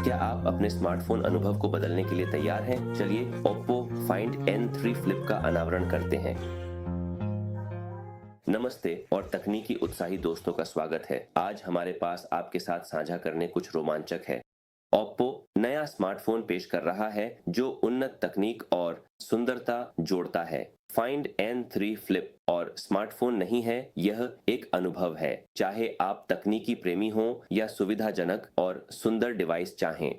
क्या आप अपने स्मार्टफ़ोन अनुभव को बदलने के लिए तैयार हैं? चलिए Oppo Find N3 Flip का अनावरण करते हैं। नमस्ते और तकनीकी उत्साही दोस्तों का स्वागत है। आज हमारे पास आपके साथ साझा करने कुछ रोमांचक है। Oppo नया स्मार्टफ़ोन पेश कर रहा है जो उन्नत तकनीक और सुंदरता जोड़ता है। Find N3 Flip और स्मार्टफ़ोन नहीं है, यह एक अनुभव है। चाहे आप तकनीकी प्रेमी हों या सुविधाजनक और सुंदर डिवाइस चाहें,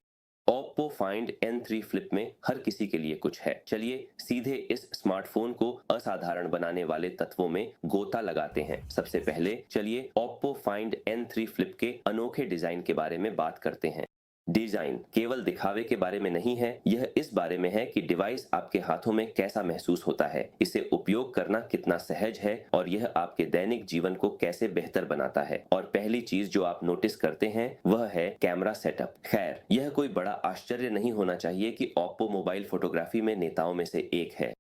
Oppo Find N3 Flip में हर किसी के लिए कुछ है। चलिए सीधे इस स्मार्टफोन को असाधारण बनाने वाले तत्वों में गोता लगाते हैं। सबसे पहले चलिए Oppo Find N3 Flip के अनोखे डिजाइन के बारे में बात करते हैं। डिजाइन केवल दिखावे के बारे में नहीं है, यह इस बारे में है कि डिवाइस आपके हाथों में कैसा महसूस होता है, इसे उपयोग करना कितना सहज है और यह आपके दैनिक जीवन को कैसे बेहतर बनाता है। और पहली चीज जो आप नोटिस करते हैं वह है कैमरा सेटअप। खैर, यह कोई बड़ा आश्चर्य नहीं होना चाहिए कि Oppo मोबाइल फोटोग्राफी में नेताओं में से एक है।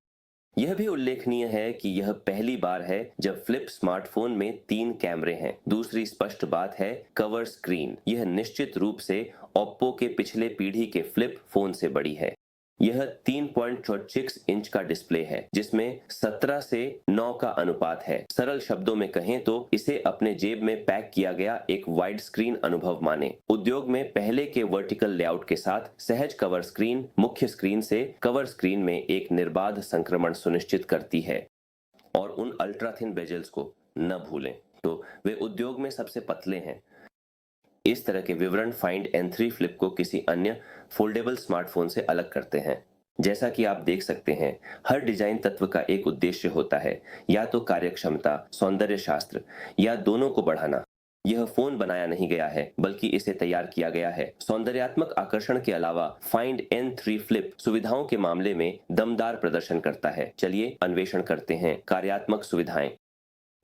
यह भी उल्लेखनीय है कि यह पहली बार है जब फ्लिप स्मार्टफोन में 3 कैमरे हैं। दूसरी स्पष्ट बात है कवर स्क्रीन। यह निश्चित रूप से Oppo के पिछले पीढ़ी के फ्लिप फोन से बड़ी है। यह 3.6 इंच का डिस्प्ले है जिसमें 17 से 9 का अनुपात है। सरल शब्दों में कहें तो इसे अपने जेब में पैक किया गया एक वाइड स्क्रीन अनुभव माने। उद्योग में पहले के वर्टिकल लेआउट के साथ सहज कवर स्क्रीन मुख्य स्क्रीन से कवर स्क्रीन में एक निर्बाध संक्रमण सुनिश्चित करती है। और उन अल्ट्रा थिन बेजल्स को न भूलें, तो वे उद्योग में सबसे पतले हैं। इस तरह के विवरण फाइंड N3 फ्लिप को किसी अन्य फोल्डेबल स्मार्टफोन से अलग करते हैं। जैसा कि आप देख सकते हैं, हर डिजाइन तत्व का एक उद्देश्य होता है, या तो कार्यक्षमता, सौंदर्य शास्त्र या दोनों को बढ़ाना। यह फोन बनाया नहीं गया है, बल्कि इसे तैयार किया गया है। सौंदर्यात्मक आकर्षण के अलावा फाइंड N3 फ्लिप सुविधाओं के मामले में दमदार प्रदर्शन करता है। चलिए अन्वेषण करते हैं कार्यात्मक सुविधाएं।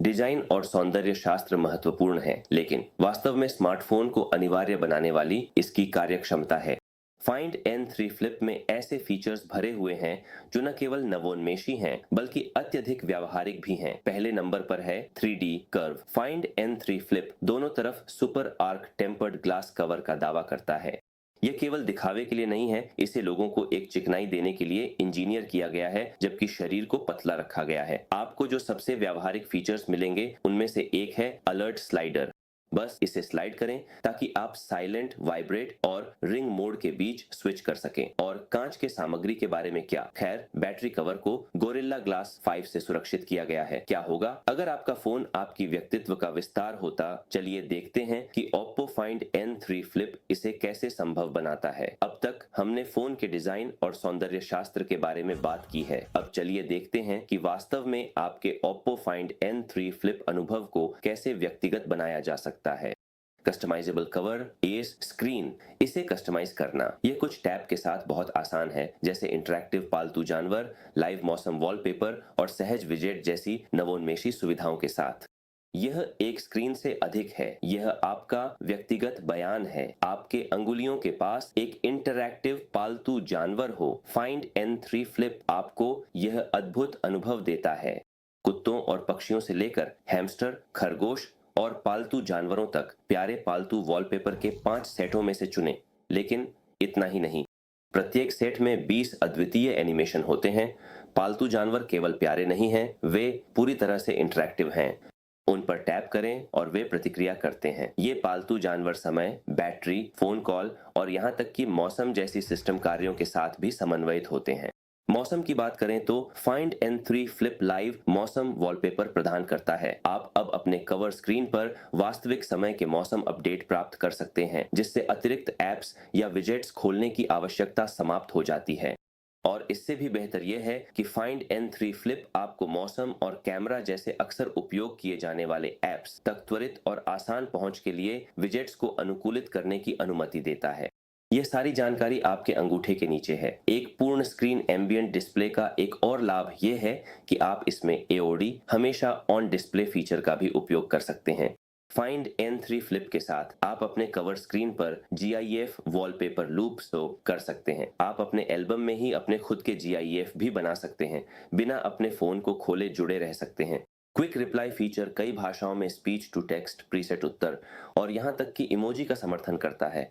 डिजाइन और सौंदर्य शास्त्र महत्वपूर्ण है, लेकिन वास्तव में स्मार्टफोन को अनिवार्य बनाने वाली इसकी कार्यक्षमता है। फाइंड N3 फ्लिप में ऐसे फीचर्स भरे हुए हैं जो न केवल नवोन्मेषी हैं, बल्कि अत्यधिक व्यावहारिक भी हैं। पहले नंबर पर है 3D curve. Find N3 flip दोनों तरफ super arc tempered glass cover का दावा करता है। यह केवल दिखावे के लिए नहीं है, इसे लोगों को एक चिकनाई देने के लिए इंजीनियर किया गया है, जबकि शरीर को पतला रखा गया है। आपको जो सबसे व्यावहारिक फीचर्स मिलेंगे उनमें से एक है अलर्ट स्लाइडर। बस इसे स्लाइड करें ताकि आप साइलेंट, वाइब्रेट और रिंग मोड के बीच स्विच कर सकें। और कांच के सामग्री के बारे में क्या? खैर, बैटरी कवर को गोरिल्ला ग्लास 5 से सुरक्षित किया गया है। क्या होगा अगर आपका फोन आपकी व्यक्तित्व का विस्तार होता? चलिए देखते हैं कि Oppo Find N3 Flip इसे कैसे संभव बनाता है। अब तक हमने फोन के डिजाइन और सौंदर्य शास्त्र के बारे में बात की है। अब चलिए देखते हैं कि वास्तव में आपके Oppo Find N3 Flip अनुभव को कैसे व्यक्तिगत बनाया जा सकता है। कस्टमाइजेबल कवर, एस, स्क्रीन, इसे कस्टमाइज करना यह कुछ टैब के साथ बहुत आसान है, जैसे इंटरैक्टिव पालतू जानवर, लाइव मौसम वॉलपेपर और सहज विजेट जैसी नवोन्मेषी सुविधाओं के साथ। यह एक स्क्रीन से अधिक है, यह आपका व्यक्तिगत बयान है। आपके अंगुलियों के पास एक इंटरैक्टिव पालतू जानवर हो। फाइंड N3 फ्लिप आपको यह अद्भुत अनुभव देता है। कुत्तों और पक्षियों से लेकर हैमस्टर, खरगोश और पालतू जानवरों तक प्यारे पालतू वॉलपेपर के 5 सेटों में से चुनें। लेकिन इतना ही नहीं, प्रत्येक सेट में 20 अद्वितीय एनिमेशन होते हैं। पालतू जानवर केवल प्यारे नहीं हैं, वे पूरी तरह से इंटरैक्टिव हैं। उन पर टैप करें और वे प्रतिक्रिया करते हैं। ये पालतू जानवर समय, बैटरी, फोन कॉल और यहाँ तक कि मौसम जैसी सिस्टम कार्यों के साथ भी समन्वयित होते हैं। मौसम की बात करें तो फाइंड N3 फ्लिप लाइव मौसम वॉलपेपर प्रदान करता है। आप अब अपने कवर स्क्रीन पर वास्तविक समय के मौसम अपडेट प्राप्त कर सकते हैं, जिससे अतिरिक्त ऐप्स या विजेट्स खोलने की आवश्यकता समाप्त हो जाती है। और इससे भी बेहतर यह है कि फाइंड N3 फ्लिप आपको मौसम और कैमरा जैसे अक्सर उपयोग किए जाने वाले ऐप्स तक त्वरित और आसान पहुंच के लिए विजेट्स को अनुकूलित करने की अनुमति देता है। यह सारी जानकारी आपके अंगूठे के नीचे है। एक पूर्ण स्क्रीन एम्बिएंट डिस्प्ले का एक और लाभ यह है कि आप इसमें AOD हमेशा ऑन डिस्प्ले फीचर का भी उपयोग कर सकते हैं। फाइंड N3 फ्लिप के साथ आप अपने कवर स्क्रीन पर GIF वॉलपेपर लूप शो कर सकते हैं। आप अपने एल्बम में ही अपने खुद के GIF भी बना सकते हैं, बिना अपने फोन को खोले जुड़े रह सकते हैं। क्विक रिप्लाई फीचर कई भाषाओं में स्पीच टू टेक्स्ट प्रीसेट उत्तर और यहाँ तक कि इमोजी का समर्थन करता है।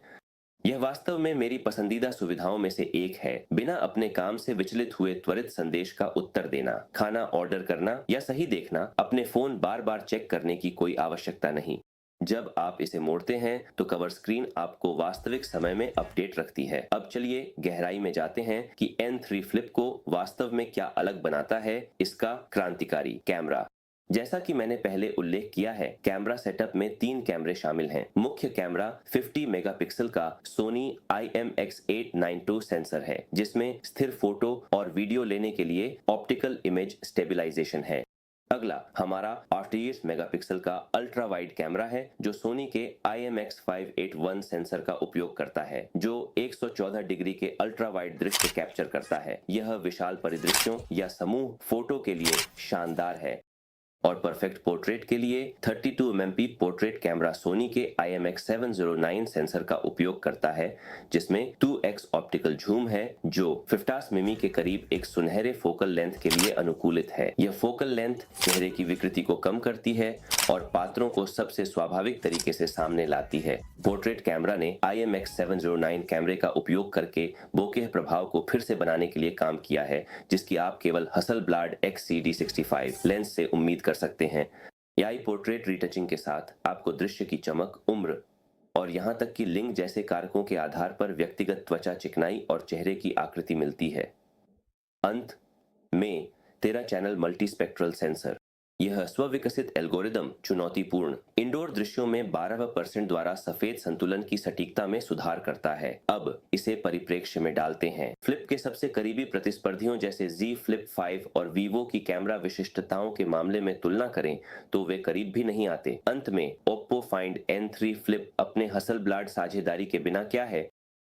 यह वास्तव में मेरी पसंदीदा सुविधाओं में से एक है। बिना अपने काम से विचलित हुए त्वरित संदेश का उत्तर देना, खाना ऑर्डर करना या सही देखना, अपने फोन बार बार चेक करने की कोई आवश्यकता नहीं। जब आप इसे मोड़ते हैं तो कवर स्क्रीन आपको वास्तविक समय में अपडेट रखती है। अब चलिए गहराई में जाते हैं कि N3 फ्लिप को वास्तव में क्या अलग बनाता है। इसका क्रांतिकारी कैमरा। जैसा कि मैंने पहले उल्लेख किया है, कैमरा सेटअप में 3 कैमरे शामिल हैं। मुख्य कैमरा 50 मेगापिक्सल का सोनी IMX892 सेंसर है, जिसमें स्थिर फोटो और वीडियो लेने के लिए ऑप्टिकल इमेज स्टेबलाइजेशन है। अगला हमारा 38 मेगापिक्सल का अल्ट्रा वाइड कैमरा है, जो सोनी के IMX581 सेंसर का उपयोग करता है, जो 114 डिग्री के अल्ट्रा वाइड दृश्य कैप्चर करता है। यह विशाल परिदृश्यों या समूह फोटो के लिए शानदार है। और परफेक्ट पोर्ट्रेट के लिए 32 एमएमपी पोर्ट्रेट कैमरा सोनी के IMX709 सेंसर का उपयोग करता है, जिसमें 2x ऑप्टिकल झूम है, जो 50 मिमी के करीब एक सुनहरे फोकल लेंथ के लिए अनुकूलित है। यह फोकल लेंथ चेहरे की विकृति को कम करती है और पात्रों को सबसे स्वाभाविक तरीके से सामने लाती है। पोर्ट्रेट कैमरा ने IMX709 कैमरे का उपयोग करके बोकेह प्रभाव को फिर से बनाने के लिए काम किया है, जिसकी आप केवल हसलब्लाड XCD65 लेंस से उम्मीद कर सकते हैं। AI पोर्ट्रेट रीटचिंग के साथ आपको दृश्य की चमक, उम्र और यहां तक कि लिंग जैसे कारकों के आधार पर व्यक्तिगत त्वचा चिकनाई और चेहरे की आकृति मिलती है। अंत में 13 चैनल मल्टीस्पेक्ट्रल सेंसर। यह स्व-विकसित एल्गोरिदम चुनौतीपूर्ण इंडोर दृश्यों में 12% द्वारा सफेद संतुलन की सटीकता में सुधार करता है। अब इसे परिप्रेक्ष्य में डालते हैं। फ्लिप के सबसे करीबी प्रतिस्पर्धियों जैसे Z Flip 5 और Vivo की कैमरा विशिष्टताओं के मामले में तुलना करें तो वे करीब भी नहीं आते। अंत में Oppo Find N3 Flip अपने हसलब्लाड साझेदारी के बिना क्या है?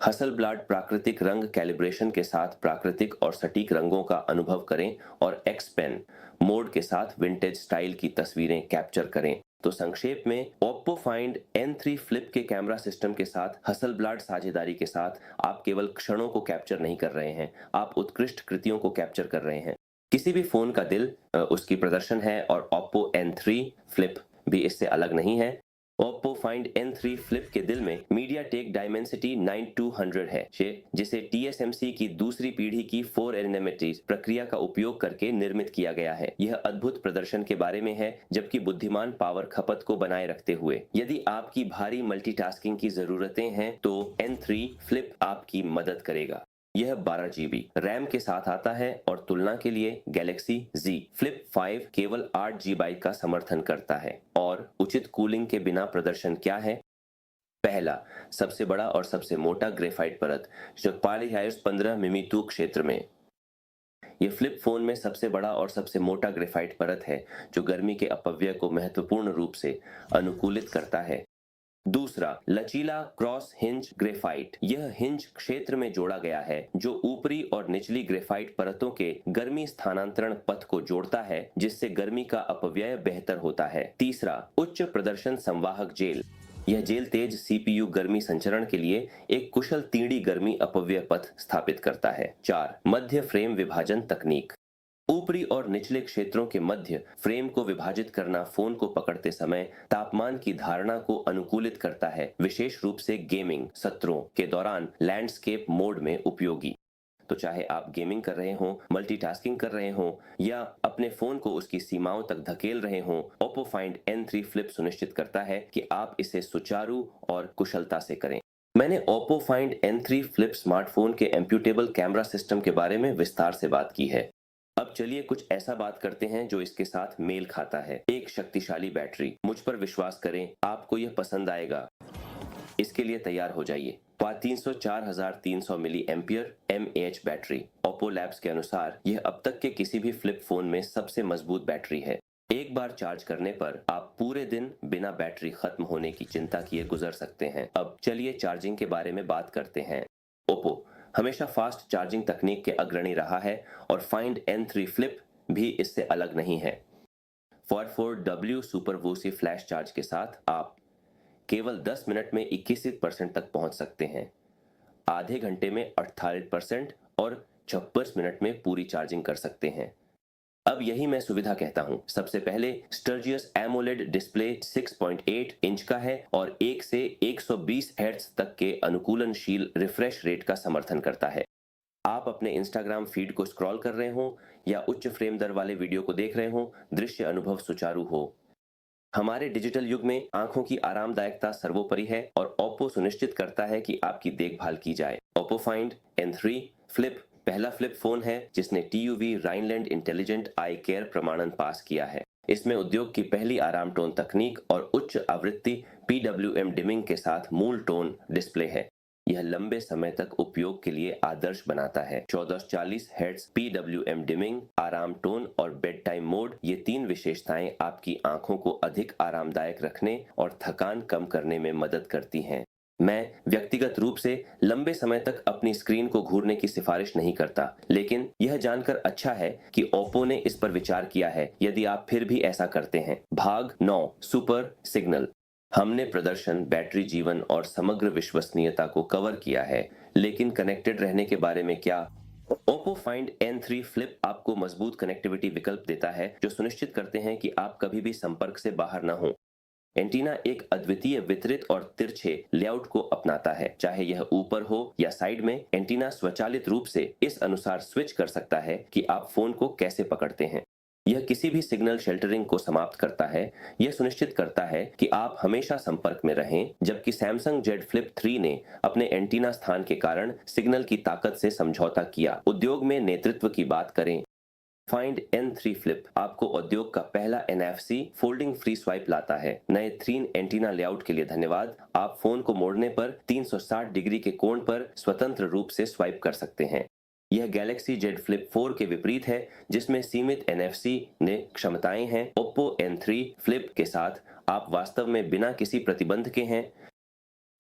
हसलब्लाड प्राकृतिक रंग कैलिब्रेशन के साथ प्राकृतिक और सटीक रंगों का अनुभव करें और X पेन मोड के साथ विंटेज स्टाइल की तस्वीरें कैप्चर करें। तो संक्षेप में, Oppo Find N3 Flip के कैमरा सिस्टम के साथ हसलब्लाड साझेदारी के साथ आप केवल क्षणों को कैप्चर नहीं कर रहे हैं, आप उत्कृष्ट कृतियों को कैप्चर कर रहे हैं। किसी भी फोन का दिल उसकी प्रदर्शन है और Oppo N3 Flip भी इससे अलग नहीं है। Oppo Find N3 Flip के दिल में MediaTek Dimensity 9200 है, जिसे TSMC की दूसरी पीढ़ी की 4 nm प्रक्रिया का उपयोग करके निर्मित किया गया है। यह अद्भुत प्रदर्शन के बारे में है, जबकि बुद्धिमान पावर खपत को बनाए रखते हुए। यदि आपकी भारी मल्टीटास्किंग की जरूरतें हैं तो N3 Flip आपकी मदद करेगा। यह 12 GB रैम के साथ आता है और तुलना के लिए Galaxy Z Flip 5 केवल 8 GB का समर्थन करता है। और उचित कूलिंग के बिना प्रदर्शन क्या है? पहला, सबसे बड़ा और सबसे मोटा ग्रेफाइट परत, जो 15 मिमी तू क्षेत्र में। यह फ्लिप फोन में सबसे बड़ा और सबसे मोटा ग्रेफाइट परत है, जो गर्मी के अपव्यय को महत्वपूर्ण रूप से अनुकूलित करता है। दूसरा, लचीला क्रॉस हिंज ग्रेफाइट। यह हिंज क्षेत्र में जोड़ा गया है, जो ऊपरी और निचली ग्रेफाइट परतों के गर्मी स्थानांतरण पथ को जोड़ता है, जिससे गर्मी का अपव्यय बेहतर होता है। तीसरा, उच्च प्रदर्शन संवाहक जेल। यह जेल तेज CPU गर्मी संचरण के लिए एक कुशल 3D गर्मी अपव्यय पथ स्थापित करता है। 4, मध्य फ्रेम विभाजन तकनीक। ऊपरी और निचले क्षेत्रों के मध्य फ्रेम को विभाजित करना फोन को पकड़ते समय तापमान की धारणा को अनुकूलित करता है, विशेष रूप से गेमिंग सत्रों के दौरान लैंडस्केप मोड में उपयोगी। तो चाहे आप गेमिंग कर रहे हों, मल्टीटास्किंग कर रहे हों या अपने फोन को उसकी सीमाओं तक धकेल रहे हों, Oppo Find N3 Flip सुनिश्चित करता है कि आप इसे सुचारू और कुशलता से करें। मैंने Oppo Find N3 Flip smartphone के एम्प्यूटेबल कैमरा सिस्टम के बारे में विस्तार से बात की है। अब चलिए कुछ ऐसा बात करते हैं जो इसके साथ मेल खाता है। एक शक्तिशाली बैटरी। मुझ पर विश्वास करें, आपको यह पसंद आएगा। इसके लिए तैयार हो जाइए। 304,300 मिली एम्पियर mAh बैटरी। Oppo Labs के अनुसार यह अब तक के किसी भी फ्लिप फोन में सबसे मजबूत बैटरी है। एक बार चार्ज करने पर आप पूरे दिन बिना बैटरी खत्म होने की चिंता किए गुजर सकते हैं। अब चलिए चार्जिंग के बारे में बात करते हैं। Oppo हमेशा फास्ट चार्जिंग तकनीक के अग्रणी रहा है और Find N3 Flip भी इससे अलग नहीं है। 44W सुपर वूसी फ्लैश चार्ज के साथ आप केवल 10 मिनट में 21% तक पहुंच सकते हैं, आधे घंटे में 48% और 26 मिनट में पूरी चार्जिंग कर सकते हैं। अब यही मैं सुविधा कहता हूं। सबसे पहले स्टर्जियस एमोलेड डिस्प्ले 6.8 इंच का है और 1 से 120 हर्ट्ज तक के अनुकूलनशील रिफ्रेश रेट का समर्थन करता है। आप अपने इंस्टाग्राम फीड को स्क्रॉल कर रहे हो या उच्च फ्रेम दर वाले वीडियो को देख रहे हो, दृश्य अनुभव सुचारू हो। हमारे डिजिटल युग में आंखों की आरामदायकता सर्वोपरि है और ओप्पो सुनिश्चित करता है कि आपकी देखभाल की जाए। ओप्पो फाइंड N3 फ्लिप पहला फ्लिप फोन है जिसने TUV राइनलैंड इंटेलिजेंट आई केयर प्रमाणन पास किया है। इसमें उद्योग की पहली आराम टोन तकनीक और उच्च आवृत्ति PWM डिमिंग के साथ मूल टोन डिस्प्ले है। यह लंबे समय तक उपयोग के लिए आदर्श बनाता है। 1440 हर्ट्ज PWM डिमिंग, आराम टोन और बेड टाइम मोड, ये तीन विशेषताएं आपकी आंखों को अधिक आरामदायक रखने और थकान कम करने में मदद करती हैं। मैं व्यक्तिगत रूप से लंबे समय तक अपनी स्क्रीन को घूरने की सिफारिश नहीं करता, लेकिन यह जानकर अच्छा है कि ओप्पो ने इस पर विचार किया है। यदि आप फिर भी ऐसा करते हैं। भाग 9 सुपर सिग्नल। हमने प्रदर्शन, बैटरी जीवन और समग्र विश्वसनीयता को कवर किया है, लेकिन कनेक्टेड रहने के बारे में क्या? ओप्पो फाइंड N3 फ्लिप आपको मजबूत कनेक्टिविटी विकल्प देता है जो सुनिश्चित करते हैं कि आप कभी भी संपर्क से बाहर न हो। एंटीना एक अद्वितीय वितरित और तिरछे लेआउट को अपनाता है। चाहे यह ऊपर हो या साइड में, एंटीना स्वचालित रूप से इस अनुसार स्विच कर सकता है कि आप फोन को कैसे पकड़ते हैं। यह किसी भी सिग्नल शेल्टरिंग को समाप्त करता है। यह सुनिश्चित करता है कि आप हमेशा संपर्क में रहें, जबकि सैमसंग Z Flip 3 ने अपने एंटीना स्थान के कारण सिग्नल की ताकत से समझौता किया। उद्योग में नेतृत्व की बात करें। फाइंड N3 फ्लिप आपको उद्योग का पहला NFC फोल्डिंग फ्री स्वाइप लाता है। नए 3 एंटीना लेआउट के लिए धन्यवाद। आप फोन को मोड़ने पर 360 डिग्री के कोण पर स्वतंत्र रूप से स्वाइप कर सकते हैं। यह गैलेक्सी Z Flip 4 के विपरीत है, जिसमें सीमित NFC ने क्षमताएं हैं। Oppo N3 फ्लिप के साथ आप वास्तव में बिना किसी प्रतिबंध के हैं।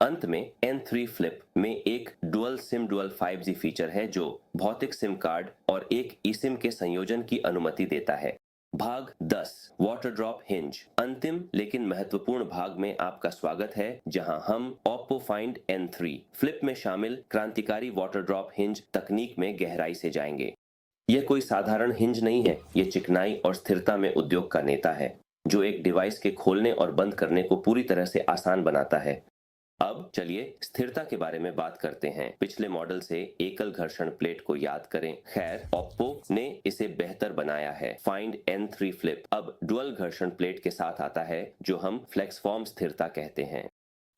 अंत में N3 फ्लिप में एक dual SIM dual 5G feature है जो भौतिक सिम कार्ड और एक eSIM के संयोजन की अनुमति देता है। भाग 10 वाटर ड्रॉप हिंज। अंतिम लेकिन महत्वपूर्ण भाग में आपका स्वागत है, जहां हम Oppo Find N3 फ्लिप में शामिल क्रांतिकारी वाटर ड्रॉप हिंज तकनीक में गहराई से जाएंगे। यह कोई साधारण हिंज नहीं है, यह चिकनाई और स्थिरता में उद्योग का नेता है, जो एक डिवाइस के खोलने और बंद करने को पूरी तरह से आसान बनाता है। अब चलिए स्थिरता के बारे में बात करते हैं। पिछले मॉडल से एकल घर्षण प्लेट को याद करें। खैर, ओप्पो ने इसे बेहतर बनाया है। फाइंड N3 फ्लिप अब डुअल घर्षण प्लेट के साथ आता है, जो हम फ्लेक्सफॉर्म स्थिरता कहते हैं।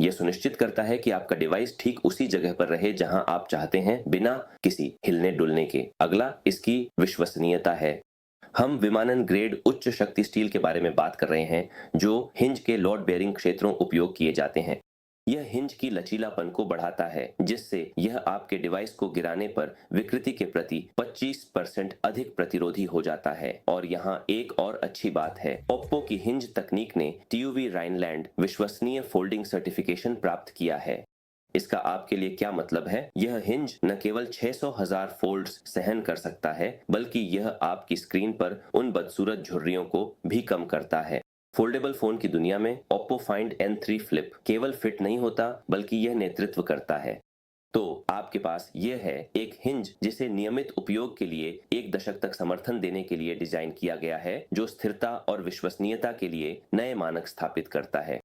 यह सुनिश्चित करता है कि आपका डिवाइस ठीक उसी जगह पर रहे जहां आप चाहते हैं, बिना किसी हिलने डुलने के। अगला इसकी विश्वसनीयता है। हम विमानन ग्रेड उच्च शक्ति स्टील के बारे में बात कर रहे हैं, जो हिंज के लोड बेयरिंग क्षेत्रों उपयोग किए जाते हैं। यह हिंज की लचीलापन को बढ़ाता है, जिससे यह आपके डिवाइस को गिराने पर विकृति के प्रति 25% अधिक प्रतिरोधी हो जाता है। और यहाँ एक और अच्छी बात है, ओप्पो की हिंज तकनीक ने TUV राइनलैंड विश्वसनीय फोल्डिंग सर्टिफिकेशन प्राप्त किया है। इसका आपके लिए क्या मतलब है? यह हिंज न केवल 600,000 फोल्ड्स सहन कर सकता है, बल्कि यह आपकी स्क्रीन पर उन बदसूरत झुर्रियों को भी कम करता है। फोल्डेबल फोन की दुनिया में Oppo Find N3 फ्लिप केवल फिट नहीं होता, बल्कि यह नेतृत्व करता है। तो आपके पास यह है एक हिंज जिसे नियमित उपयोग के लिए 1 दशक तक समर्थन देने के लिए डिजाइन किया गया है, जो स्थिरता और विश्वसनीयता के लिए नए मानक स्थापित करता है।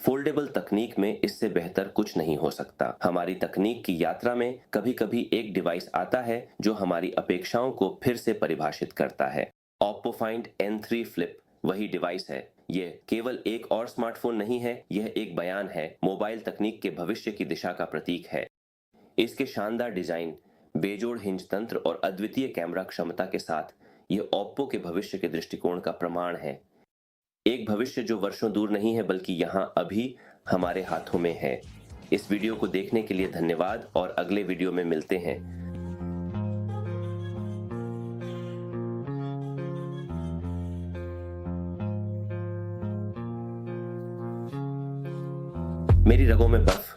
फोल्डेबल तकनीक में इससे बेहतर कुछ नहीं हो सकता। हमारी तकनीक की यात्रा में कभी-कभी एक डिवाइस आता है जो हमारी अपेक्षाओं को फिर से परिभाषित करता है। Oppo Find N3 फ्लिप वही डिवाइस है। यह केवल एक और स्मार्टफोन नहीं है, यह एक बयान है, मोबाइल तकनीक के भविष्य की दिशा का प्रतीक है। इसके शानदार डिजाइन, बेजोड़ हिंज तंत्र और अद्वितीय कैमरा क्षमता के साथ यह ओप्पो के भविष्य के दृष्टिकोण का प्रमाण है। एक भविष्य जो वर्षों दूर नहीं है, बल्कि यहाँ अभी हमारे हाथों में है। इस वीडियो को देखने के लिए धन्यवाद और अगले वीडियो में मिलते हैं। मेरी रगों में बर्फ